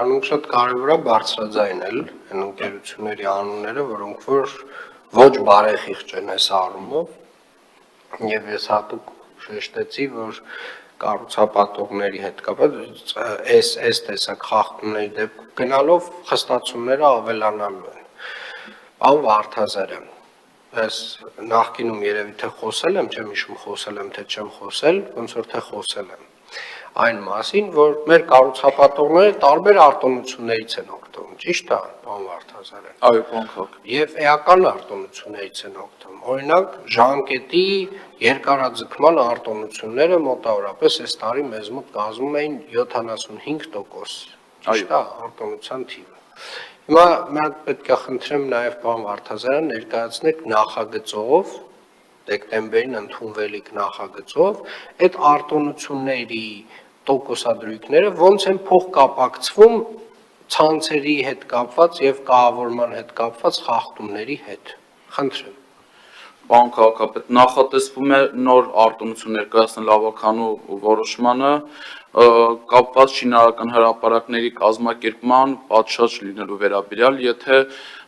Անոնք շատ կարևոր է բարձրաձայնել այն ընկերությունների անունները, որոնք որ ոչ բարեխիղճ են այս առումով, եւ ես հատուկ շեշտեցի, որ կառուցապատողների հետ կապված այս տեսակ խախտումների դեպքում գնալով խստացումները ավելանալու են։ Պարոն Վարդազարյան, ես նախկինում երևի թե խոսել եմ, չեմ հիշում խոսել եմ թե չեմ խոսել, ոնց որ թե խոսել եմ այն մասին, որ մեր կառուցապատողները տարբեր արտոնություններից են օգտվում, ճիշտ է, պարոն Վարդազարյան։ Այո, պարոն քաղաք։ Եվ էական արտոնություններից են օգտվում։ Օրինակ, ժանկետի երկարաձգման արտոնությունները մոտավորապես այս տարի մեզ մոտ կազմում էին 75%, ճիշտ է, արտոնության թիվը։ Հիմա մենք պետք է խնդրեմ նաև պարոն Վարդազարյան ներկայացնեք նախագծով դեկտեմբերին ընդունվելիք նախագծով այդ արտոնությունների տոկոսադրույքները ոնց են փոխկապակցվում ցանցերի հետ կապված եւ կահավորման հետ կապված խախտումների հետ։ Խնդրեմ։ Պարոն քաղաքապետ, նախատեսվում է նոր արտոնություն ներկայացնել ավականու որոշմանը կապված շինարարական հրապարակների կազմակերպման պատշաճ լինելու վերաբերյալ, եթե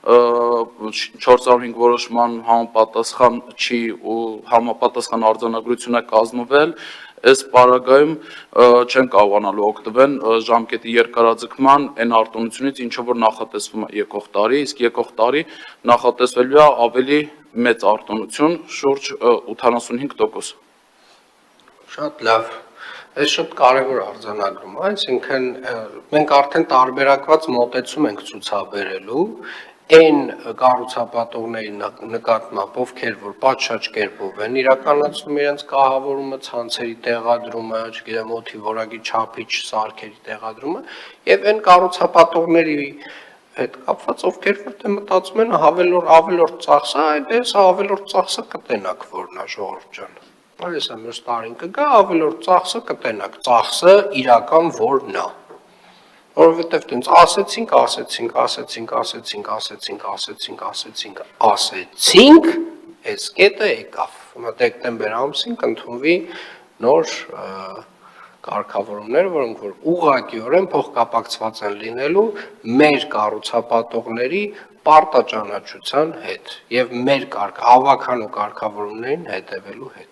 405 որոշման համապատասխան չի ու համապատասխան արձանագրություն է կազմվել, այս պարագայում չեն կարողանալու օգտվել ժամկետի երկարաձգման այն արտոնությունից, ինչը որ նախատեսվում է եկող տարի, իսկ եկող տարի նախատեսվելու է ավելի մեծ արտոնություն, շուրջ 85%։ Շատ լավ։ Այս շատ կարևոր արձանագրում է, այսինքն մենք արդեն տարբերակված մոտեցում ենք ցուցաբերելու այն կառուցապատողների նկատմամբ, ովքեր որ պատշաճ կերպով են իրականացնում իրենց կահավորումը, ցանցերի տեղադրումը, չգիտեմ, օդի որակի չափիչ սարքերի տեղադրումը, եւ այն կառուցապատողների հետ կապված, ովքեր որ դե մտածում են ավելորդ ծախսը, այս ավելորդ ծախսը կտենակ որն է, ժողովուրդ ջան։ Այս ամյուս տարին կգա ավելորդ ծախսը կտենակ, ծախսը իրական որն է։ Որովհետև տենց ասեցինք, այս կետը եկավ։ Հիմա դեկտեմբեր ամսին կընդունվի նոր կարգավորումներ, որոնք որ ուղղակիորեն փոխկապակցված են լինելու մեր կառուցապատողների պարտաճանաչության հետ եւ մեր ավականու կարգավորումներին հետևելու հետ։